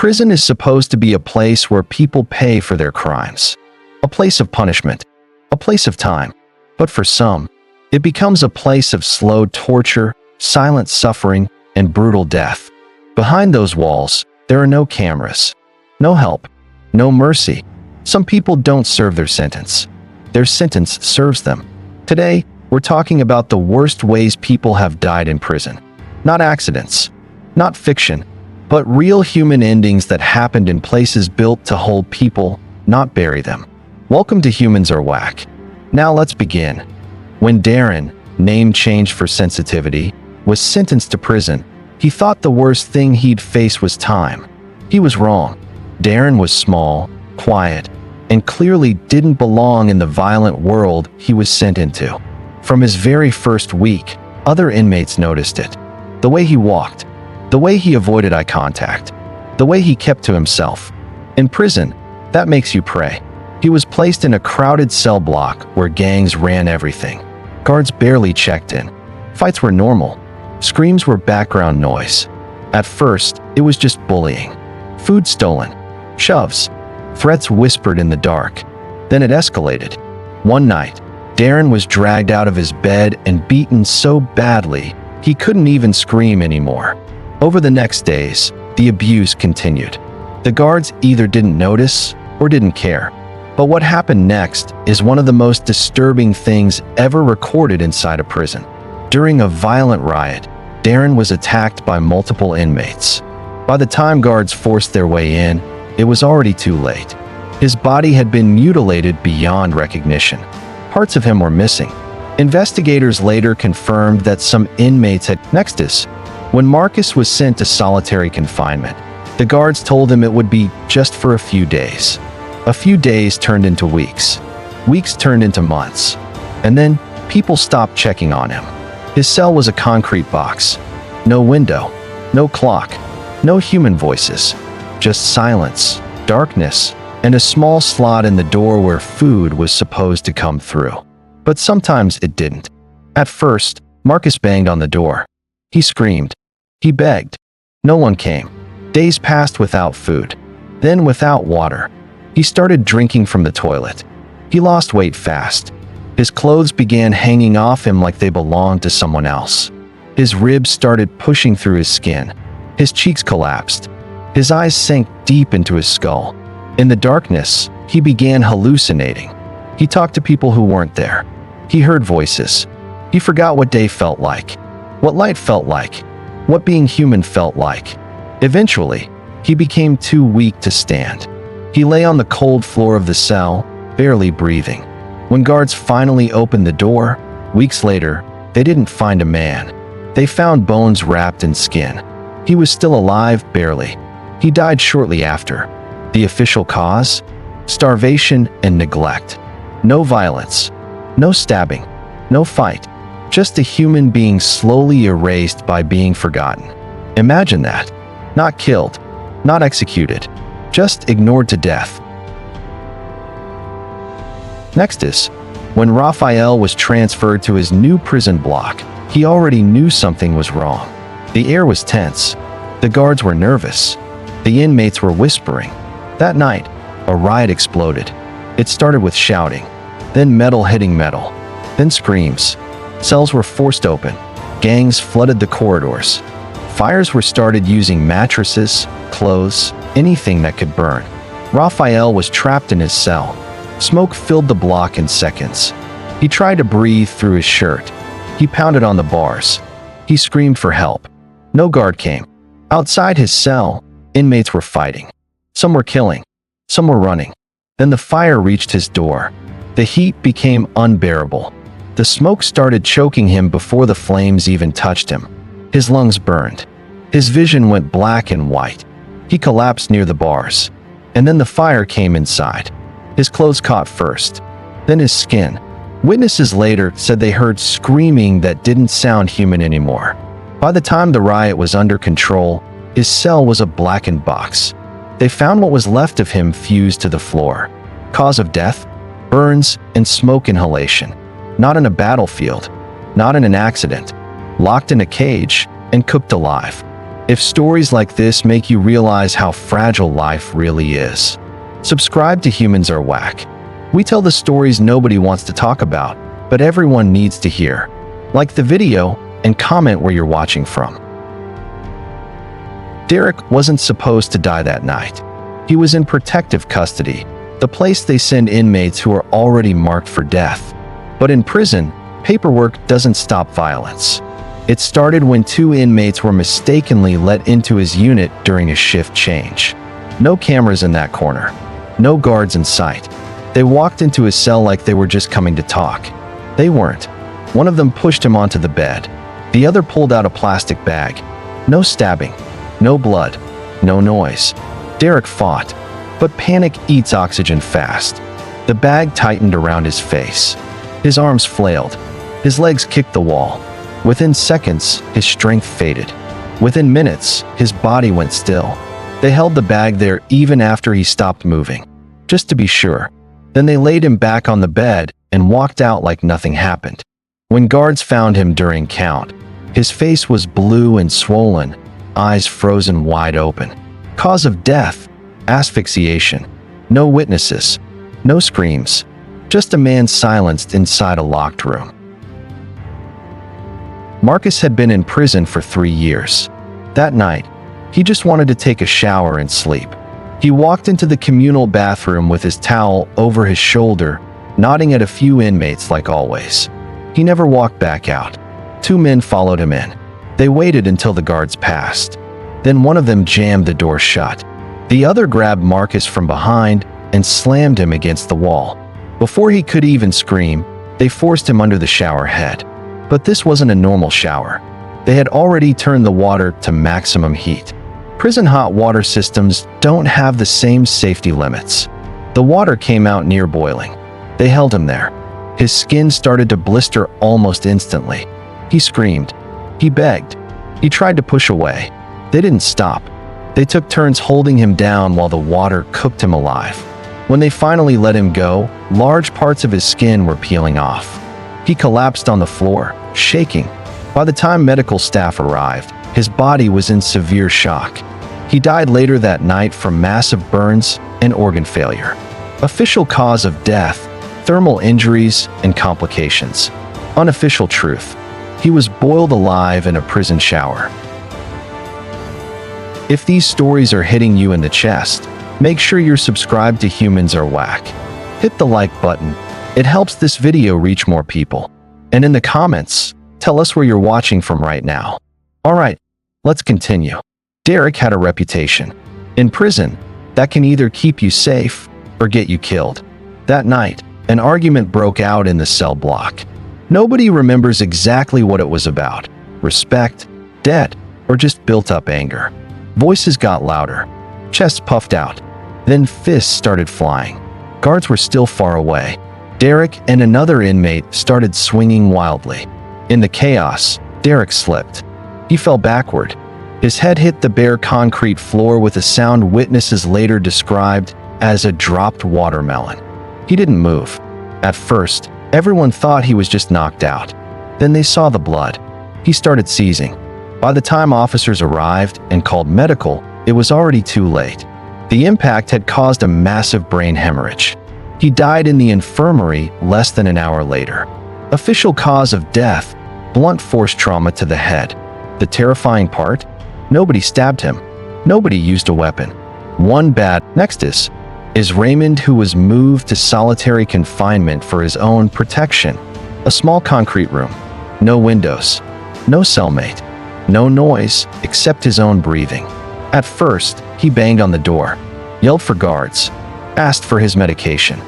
Prison is supposed to be a place where people pay for their crimes, a place of punishment, a place of time. But for some, it becomes a place of slow torture, silent suffering, and brutal death. Behind those walls, there are no cameras, no help, no mercy. Some people don't serve their sentence. Their sentence serves them. Today, we're talking about the worst ways people have died in prison. Not accidents, not fiction, but real human endings that happened in places built to hold people, not bury them. Welcome to Humans Are Whack. Now let's begin. When Darren, name changed for sensitivity, was sentenced to prison, he thought the worst thing he'd face was time. He was wrong. Darren was small, quiet, and clearly didn't belong in the violent world he was sent into. From his very first week, other inmates noticed it. The way he walked, the way he avoided eye contact, the way he kept to himself. In prison, that makes you pray. He was placed in a crowded cell block where gangs ran everything. Guards barely checked in. Fights were normal. Screams were background noise. At first, it was just bullying. Food stolen, shoves, threats whispered in the dark. Then it escalated. One night, Darren was dragged out of his bed and beaten so badly he couldn't even scream anymore. Over the next days, the abuse continued. The guards either didn't notice or didn't care. But what happened next is one of the most disturbing things ever recorded inside a prison. During a violent riot, Darren was attacked by multiple inmates. By the time guards forced their way in, it was already too late. His body had been mutilated beyond recognition. Parts of him were missing. Investigators later confirmed that some inmates had nexus. When Marcus was sent to solitary confinement, the guards told him it would be just for a few days. A few days turned into weeks. Weeks turned into months. And then, people stopped checking on him. His cell was a concrete box. No window, no clock, no human voices. Just silence, darkness, and a small slot in the door where food was supposed to come through. But sometimes it didn't. At first, Marcus banged on the door. He screamed. He begged. No one came. Days passed without food. Then without water. He started drinking from the toilet. He lost weight fast. His clothes began hanging off him like they belonged to someone else. His ribs started pushing through his skin. His cheeks collapsed. His eyes sank deep into his skull. In the darkness, he began hallucinating. He talked to people who weren't there. He heard voices. He forgot what day felt like, what light felt like, what being human felt like. Eventually, he became too weak to stand. He lay on the cold floor of the cell, barely breathing. When guards finally opened the door, weeks later, they didn't find a man. They found bones wrapped in skin. He was still alive, barely. He died shortly after. The official cause? Starvation and neglect. No violence. No stabbing. No fight. Just a human being slowly erased by being forgotten. Imagine that. Not killed. Not executed. Just ignored to death. Next is, when Raphael was transferred to his new prison block, he already knew something was wrong. The air was tense. The guards were nervous. The inmates were whispering. That night, a riot exploded. It started with shouting, then metal hitting metal, then screams. Cells were forced open. Gangs flooded the corridors. Fires were started using mattresses, clothes, anything that could burn. Raphael was trapped in his cell. Smoke filled the block in seconds. He tried to breathe through his shirt. He pounded on the bars. He screamed for help. No guard came. Outside his cell, inmates were fighting. Some were killing. Some were running. Then the fire reached his door. The heat became unbearable. The smoke started choking him before the flames even touched him. His lungs burned. His vision went black and white. He collapsed near the bars. And then the fire came inside. His clothes caught first, then his skin. Witnesses later said they heard screaming that didn't sound human anymore. By the time the riot was under control, his cell was a blackened box. They found what was left of him fused to the floor. Cause of death? Burns and smoke inhalation. Not in a battlefield, not in an accident. Locked in a cage and cooked alive. If stories like this make you realize how fragile life really is, subscribe to Humans Are Whack. We tell the stories nobody wants to talk about, but everyone needs to hear. Like the video and comment where you're watching from. Derek wasn't supposed to die that night. He was in protective custody, the place they send inmates who are already marked for death. But in prison, paperwork doesn't stop violence. It started when 2 inmates were mistakenly let into his unit during a shift change. No cameras in that corner. No guards in sight. They walked into his cell like they were just coming to talk. They weren't. One of them pushed him onto the bed. The other pulled out a plastic bag. No stabbing. No blood. No noise. Derek fought. But panic eats oxygen fast. The bag tightened around his face. His arms flailed. His legs kicked the wall. Within seconds, his strength faded. Within minutes, his body went still. They held the bag there even after he stopped moving, just to be sure. Then they laid him back on the bed and walked out like nothing happened. When guards found him during count, his face was blue and swollen, eyes frozen wide open. Cause of death: asphyxiation. No witnesses, no screams, just a man silenced inside a locked room. Marcus had been in prison for 3 years. That night, he just wanted to take a shower and sleep. He walked into the communal bathroom with his towel over his shoulder, nodding at a few inmates like always. He never walked back out. 2 men followed him in. They waited until the guards passed. Then one of them jammed the door shut. The other grabbed Marcus from behind and slammed him against the wall. Before he could even scream, they forced him under the shower head. But this wasn't a normal shower. They had already turned the water to maximum heat. Prison hot water systems don't have the same safety limits. The water came out near boiling. They held him there. His skin started to blister almost instantly. He screamed. He begged. He tried to push away. They didn't stop. They took turns holding him down while the water cooked him alive. When they finally let him go, large parts of his skin were peeling off. He collapsed on the floor, shaking. By the time medical staff arrived, his body was in severe shock. He died later that night from massive burns and organ failure. Official cause of death: thermal injuries and complications. Unofficial truth: he was boiled alive in a prison shower. If these stories are hitting you in the chest, make sure you're subscribed to Humans Are Whack. Hit the like button. It helps this video reach more people. And in the comments, tell us where you're watching from right now. Alright, let's continue. Derek had a reputation. In prison, that can either keep you safe or get you killed. That night, an argument broke out in the cell block. Nobody remembers exactly what it was about: respect, debt, or just built-up anger. Voices got louder. Chests puffed out. Then fists started flying. Guards were still far away. Derek and another inmate started swinging wildly. In the chaos, Derek slipped. He fell backward. His head hit the bare concrete floor with a sound witnesses later described as a dropped watermelon. He didn't move. At first, everyone thought he was just knocked out. Then they saw the blood. He started seizing. By the time officers arrived and called medical, it was already too late. The impact had caused a massive brain hemorrhage. He died in the infirmary less than an hour later. Official cause of death: blunt force trauma to the head. The terrifying part? Nobody stabbed him. Nobody used a weapon. One bad. Next is Raymond, who was moved to solitary confinement for his own protection. A small concrete room. No windows. No cellmate. No noise except his own breathing. At first, he banged on the door, yelled for guards, asked for his medication.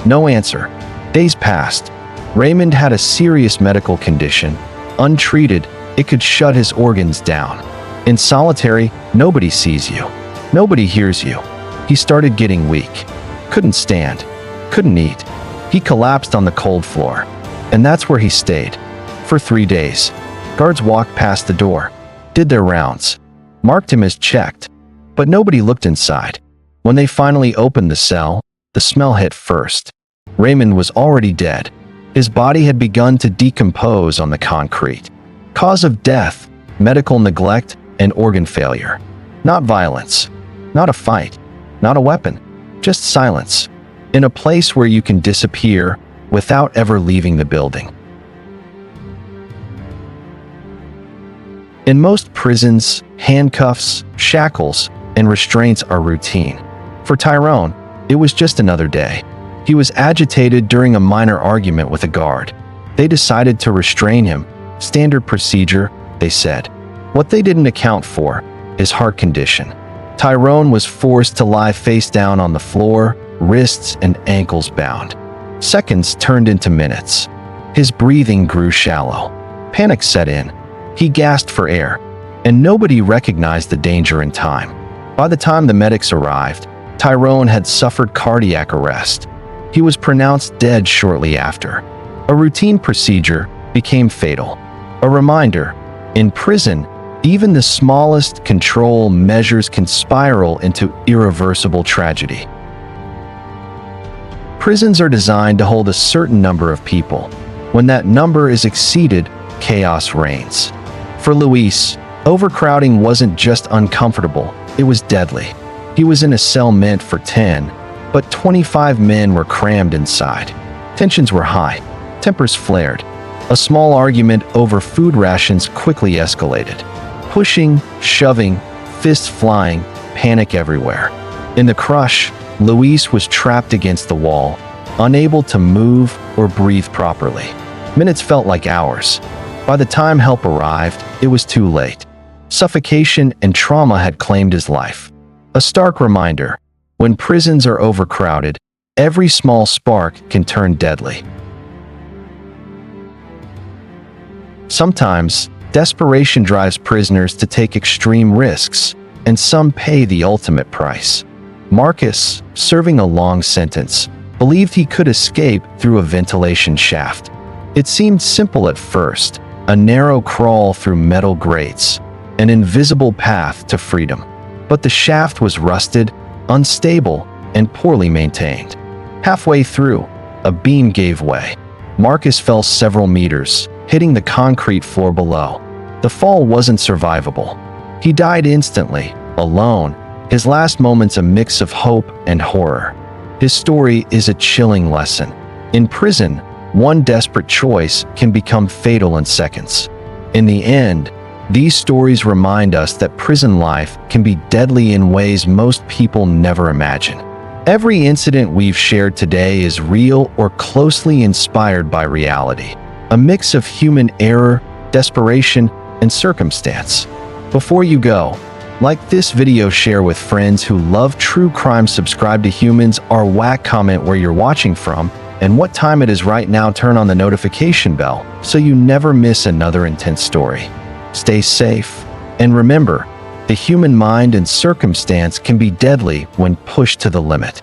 No answer. Days passed. Raymond had a serious medical condition. Untreated, it could shut his organs down. In solitary, nobody sees you. Nobody hears you. He started getting weak. Couldn't stand. Couldn't eat. He collapsed on the cold floor. And that's where he stayed. For 3 days. Guards walked past the door, did their rounds, marked him as checked. But nobody looked inside. When they finally opened the cell, the smell hit first. Raymond was already dead. His body had begun to decompose on the concrete. Cause of death: medical neglect and organ failure. Not violence, not a fight, not a weapon, just silence, in a place where you can disappear without ever leaving the building. In most prisons, handcuffs, shackles, and restraints are routine. For Tyrone, it was just another day. He was agitated during a minor argument with a guard. They decided to restrain him. Standard procedure, they said. What they didn't account for, his heart condition. Tyrone was forced to lie face down on the floor, wrists and ankles bound. Seconds turned into minutes. His breathing grew shallow. Panic set in. He gasped for air, and nobody recognized the danger in time. By the time the medics arrived, Tyrone had suffered cardiac arrest. He was pronounced dead shortly after. A routine procedure became fatal. A reminder, in prison, even the smallest control measures can spiral into irreversible tragedy. Prisons are designed to hold a certain number of people. When that number is exceeded, chaos reigns. For Luis, overcrowding wasn't just uncomfortable, it was deadly. He was in a cell meant for 10, but 25 men were crammed inside. Tensions were high, tempers flared. A small argument over food rations quickly escalated. Pushing, shoving, fists flying, panic everywhere. In the crush, Luis was trapped against the wall, unable to move or breathe properly. Minutes felt like hours. By the time help arrived, it was too late. Suffocation and trauma had claimed his life. A stark reminder, when prisons are overcrowded, every small spark can turn deadly. Sometimes, desperation drives prisoners to take extreme risks, and some pay the ultimate price. Marcus, serving a long sentence, believed he could escape through a ventilation shaft. It seemed simple at first, a narrow crawl through metal grates, an invisible path to freedom. But the shaft was rusted, unstable, and poorly maintained. Halfway through, a beam gave way. Marcus fell several meters, hitting the concrete floor below. The fall wasn't survivable. He died instantly, alone, his last moments a mix of hope and horror. His story is a chilling lesson. In prison, one desperate choice can become fatal in seconds. In the end, these stories remind us that prison life can be deadly in ways most people never imagine. Every incident we've shared today is real or closely inspired by reality, a mix of human error, desperation, and circumstance. Before you go, like this video, share with friends who love true crime, subscribe to Humans Are Whack, comment where you're watching from, and what time it is right now. Turn on the notification bell so you never miss another intense story. Stay safe, and remember, the human mind and circumstance can be deadly when pushed to the limit.